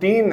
3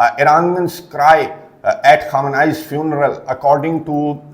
Iranians cry at Khamenei's funeral according to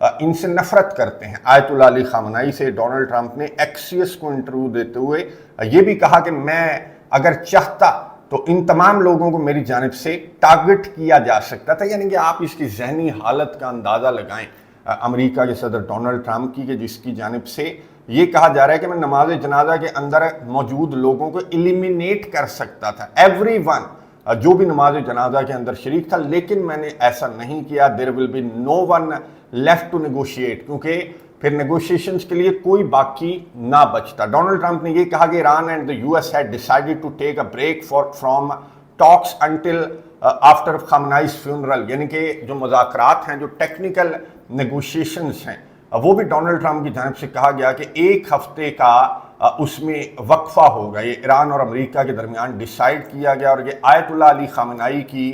ان سے نفرت کرتے ہیں۔ آیت اللہ علی خامنائی سے ڈونلڈ ٹرمپ نے ایکسیس کو انٹرویو دیتے ہوئے یہ بھی کہا کہ میں اگر چاہتا تو ان تمام لوگوں کو میری جانب سے ٹارگٹ کیا جا سکتا تھا، یعنی کہ آپ اس کی ذہنی حالت کا اندازہ لگائیں امریکہ کے صدر ڈونلڈ ٹرمپ کی، کہ جس کی جانب سے یہ کہا جا رہا ہے کہ میں نماز جنازہ کے اندر موجود لوگوں کو ایلیمینیٹ کر سکتا تھا، ایوری ون، جو بھی نماز جنازہ کے اندر شریک تھا، لیکن میں نے ایسا نہیں کیا۔ There will be no one left to negotiate, کیونکہ پھر نیگوشیشنز کے لیے کوئی باقی نہ بچتا۔ ڈونلڈ ٹرمپ نے یہ کہا کہ Iran and the US had decided to take a break from talks until after Khamenei's funeral، یعنی کہ جو مذاکرات ہیں، جو ٹیکنیکل نیگوشیشنز ہیں، وہ بھی ڈونلڈ ٹرمپ کی جانب سے کہا گیا کہ ایک ہفتے کا اس میں وقفہ ہوگا۔ یہ ایران اور امریکہ کے درمیان ڈیسائیڈ کیا گیا، اور یہ آیت اللہ علی خامنائی کی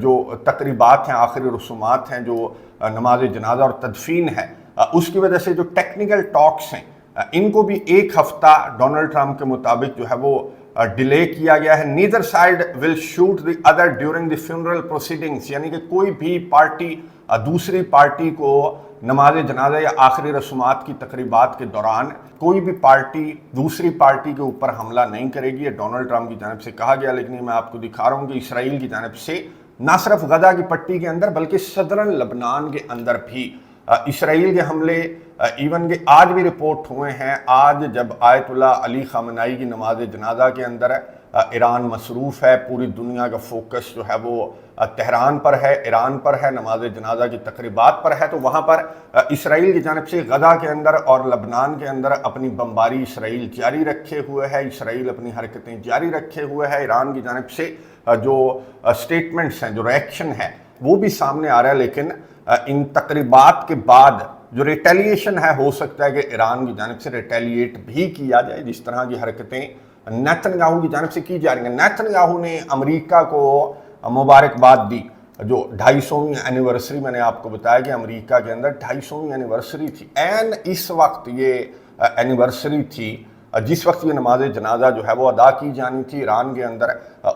جو تقریبات ہیں، آخری رسومات ہیں، جو نماز جنازہ اور تدفین ہے، اس کی وجہ سے جو ٹیکنیکل ٹاکس ہیں ان کو بھی ایک ہفتہ ڈونلڈ ٹرمپ کے مطابق جو ہے وہ ڈیلے کیا گیا ہے۔ Neither side will shoot the other during the funeral proceedings, یعنی کہ کوئی بھی پارٹی دوسری پارٹی کو نماز جنازہ یا آخری رسومات کی تقریبات کے دوران کوئی بھی پارٹی دوسری پارٹی کے اوپر حملہ نہیں کرے گی، یہ ڈونلڈ ٹرمپ کی جانب سے کہا گیا۔ لیکن میں آپ کو دکھا رہا ہوں کہ اسرائیل کی جانب سے نہ صرف غزہ کی پٹی کے اندر بلکہ صدرن لبنان کے اندر بھی اسرائیل کے حملے ایون کہ آج بھی رپورٹ ہوئے ہیں۔ آج جب آیت اللہ علی خامنائی کی نماز جنازہ کے اندر ایران مصروف ہے، پوری دنیا کا فوکس جو ہے وہ تہران پر ہے، ایران پر ہے، نماز جنازہ کی تقریبات پر ہے، تو وہاں پر اسرائیل کی جانب سے غزہ کے اندر اور لبنان کے اندر اپنی بمباری اسرائیل جاری رکھے ہوئے ہے، اسرائیل اپنی حرکتیں جاری رکھے ہوئے ہے۔ ایران کی جانب سے جو سٹیٹمنٹس ہیں، جو ریئیکشن ہے، وہ بھی سامنے آ رہا ہے، لیکن ان تقریبات کے بعد جو ریٹیلیشن ہے، ہو سکتا ہے کہ ایران کی جانب سے ریٹیلیٹ بھی کیا جائے، جس طرح کی حرکتیں نیتن یاہو کی جانب سے کی جا رہی ہیں۔ نیتن یاہو نے امریکہ کو مبارکباد دی، جو 250ویں اینیورسری، میں نے آپ کو بتایا کہ امریکہ کے اندر 250ویں اینیورسری تھی، اس وقت یہ اینیورسری تھی جس وقت یہ نماز جنازہ جو ہے وہ ادا کی جانی تھی ایران کے اندر،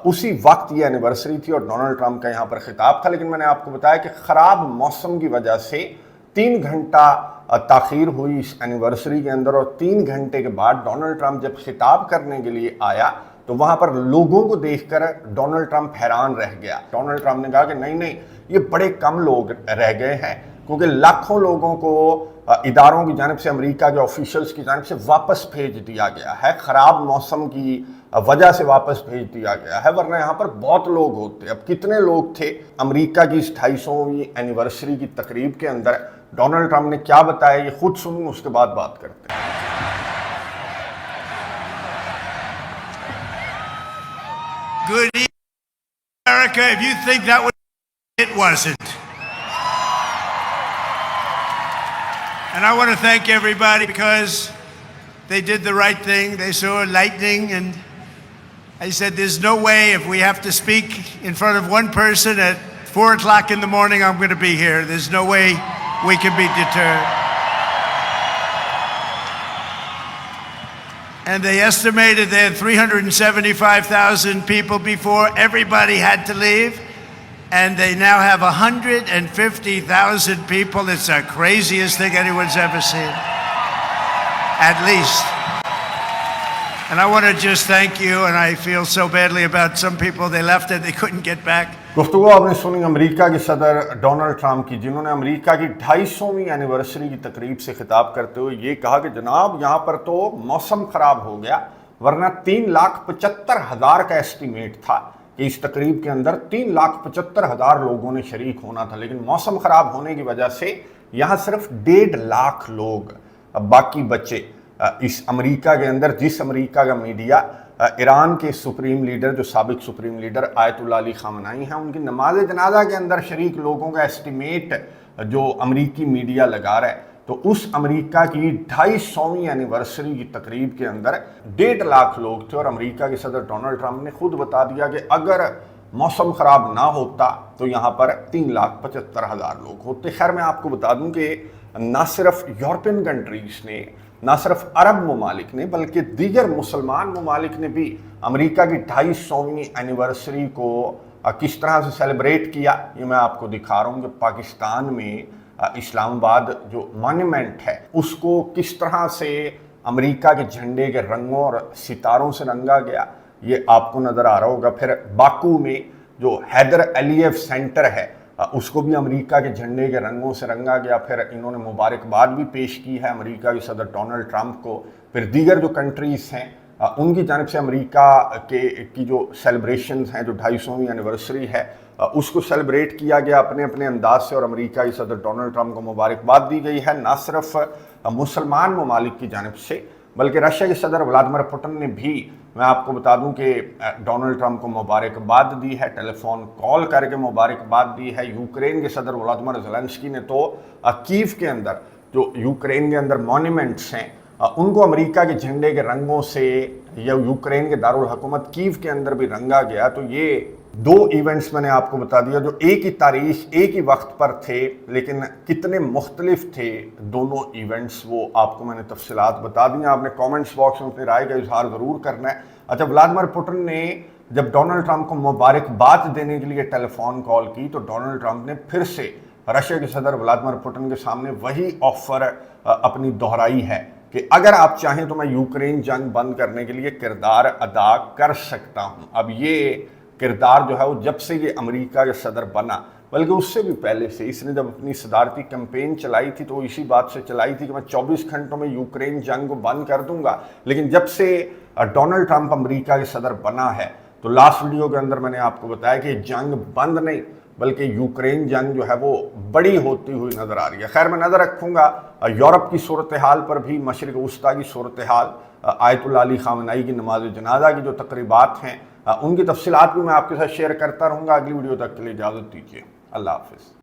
اسی وقت یہ اینیورسری تھی اور ڈونلڈ ٹرمپ کا یہاں پر خطاب تھا۔ لیکن میں نے آپ کو بتایا کہ خراب موسم کی وجہ سے 3 گھنٹہ تاخیر ہوئی اس اینیورسری کے اندر، اور 3 گھنٹے کے بعد ڈونلڈ ٹرمپ جب خطاب کرنے کے لیے آیا تو وہاں پر لوگوں کو دیکھ کر ڈونلڈ ٹرمپ حیران رہ گیا۔ ڈونلڈ ٹرمپ نے کہا کہ نہیں، یہ بڑے کم لوگ رہ گئے ہیں، کیونکہ لاکھوں لوگوں کو اداروں کی جانب سے، امریکہ کے آفیشلز کی جانب سے واپس بھیج دیا گیا ہے، خراب موسم کی وجہ سے واپس بھیج دیا گیا ہے، ورنہ یہاں پر بہت لوگ ہوتے۔ اب کتنے لوگ تھے امریکہ کی اس 250ویں اینیورسری کی تقریب کے اندر؟ ڈونلڈ ٹرمپ نے کیا بتایا یہ خود سنیں، اس کے بعد بات کرتے ہیں۔ Good evening, America. If you think that was it wasn't. And I want to thank everybody because they did the right thing. They saw lightning, and I said, there's no way if we have to speak in front of one person at 4 o'clock in the morning, I'm going to be here. There's no way we can be deterred. And they estimated they had 375,000 people before. Everybody had to leave. And they now have 150,000 people. It's the craziest thing anyone's ever seen. At least. And I want to just thank you, and I feel so badly about some people. They left and they couldn't get back. گفتگو آپ نے سنی امریکہ کے صدر Donald Trump کی، جنہوں نے امریکہ کی 250ویں anniversary کی تقریب سے خطاب کرتے ہوئے یہ کہا کہ جناب یہاں پر تو موسم خراب ہو گیا، ورنہ 3,75,000 کا ایسٹیمیٹ تھا کہ اس تقریب کے اندر 3,75,000 لوگوں نے شریک ہونا تھا، لیکن موسم خراب ہونے کی وجہ سے یہاں صرف 1.5 لاکھ لوگ باقی بچے۔ اس امریکہ کے اندر جس امریکہ کا میڈیا ایران کے سپریم لیڈر، جو سابق سپریم لیڈر آیت اللہ علی خامنائی ہیں، ان کی نماز جنازہ کے اندر شریک لوگوں کا ایسٹیمیٹ جو امریکی میڈیا لگا رہا ہے، تو اس امریکہ کی 250ویں اینیورسری کی تقریب کے اندر 1.5 لاکھ لوگ تھے، اور امریکہ کے صدر ڈونلڈ ٹرمپ نے خود بتا دیا کہ اگر موسم خراب نہ ہوتا تو یہاں پر 3,75,000 لوگ ہوتے۔ خیر میں آپ کو بتا دوں کہ نہ صرف یورپین کنٹریز نے، نہ صرف عرب ممالک نے، بلکہ دیگر مسلمان ممالک نے بھی امریکہ کی 250ویں اینیورسری کو کس طرح سے سیلیبریٹ کیا، یہ میں آپ کو دکھا رہا ہوں کہ پاکستان میں اسلام آباد جو مانیمنٹ ہے اس کو کس طرح سے امریکہ کے جھنڈے کے رنگوں اور ستاروں سے رنگا گیا، یہ آپ کو نظر آ رہا ہوگا۔ پھر باکو میں جو حیدر علییو سینٹر ہے اس کو بھی امریکہ کے جھنڈے کے رنگوں سے رنگا گیا۔ پھر انہوں نے مبارکباد بھی پیش کی ہے امریکہ کے صدر ڈونلڈ ٹرمپ کو۔ پھر دیگر جو کنٹریز ہیں ان کی جانب سے امریکہ کی جو سیلیبریشنز ہیں، جو 250ویں اینیورسری ہے اس کو سیلیبریٹ کیا گیا اپنے اپنے انداز سے، اور امریکہ کے صدر ڈونلڈ ٹرمپ کو مبارکباد دی گئی ہے، نہ صرف مسلمان ممالک کی جانب سے بلکہ رشیا کے صدر ولادیمیر پوٹن نے بھی، میں آپ کو بتا دوں کہ ڈونلڈ ٹرمپ کو مبارکباد دی ہے، ٹیلی فون کال کر کے مبارکباد دی ہے۔ یوکرین کے صدر ولادیمیر زیلنسکی نے تو کیف کے اندر جو یوکرین کے اندر مونیمنٹس ہیں ان کو امریکہ کے جھنڈے کے رنگوں سے، یا یوکرین کے دارالحکومت کیف کے اندر بھی رنگا گیا۔ تو یہ دو ایونٹس میں نے آپ کو بتا دیا جو ایک ہی تاریخ ایک ہی وقت پر تھے، لیکن کتنے مختلف تھے دونوں ایونٹس، وہ آپ کو میں نے تفصیلات بتا دی ہیں۔ آپ نے کامنٹس باکس میں اپنی رائے کا اظہار ضرور کرنا ہے۔ اچھا، ولادیمیر پوٹن نے جب ڈونلڈ ٹرمپ کو مبارکباد دینے کے لیے ٹیلی فون کال کی تو ڈونلڈ ٹرمپ نے پھر سے رشیا کے صدر ولادیمیر پوٹن کے سامنے وہی آفر اپنی دہرائی ہے کہ اگر آپ چاہیں تو میں یوکرین جنگ بند کرنے کے لیے کردار ادا کر سکتا ہوں۔ اب یہ کردار جو ہے وہ جب سے یہ امریکہ کے صدر بنا، بلکہ اس سے بھی پہلے سے، اس نے جب اپنی صدارتی کیمپین چلائی تھی تو وہ اسی بات سے چلائی تھی کہ میں 24 گھنٹوں میں یوکرین جنگ کو بند کر دوں گا۔ لیکن جب سے ڈونلڈ ٹرمپ امریکہ کے صدر بنا ہے تو لاسٹ ویڈیو کے اندر میں نے آپ کو بتایا کہ جنگ بند نہیں بلکہ یوکرین جنگ جو ہے وہ بڑی ہوتی ہوئی نظر آ رہی ہے۔ خیر، میں نظر رکھوں گا یورپ کی صورتحال پر بھی، مشرق وسطیٰ کی صورتحال، آیت اللہ علی خامنائی کی نماز جنازہ کی جو تقریبات ہیں ان کی تفصیلات بھی میں آپ کے ساتھ شیئر کرتا رہوں گا۔ اگلی ویڈیو تک کے لیے اجازت دیجیے، اللہ حافظ۔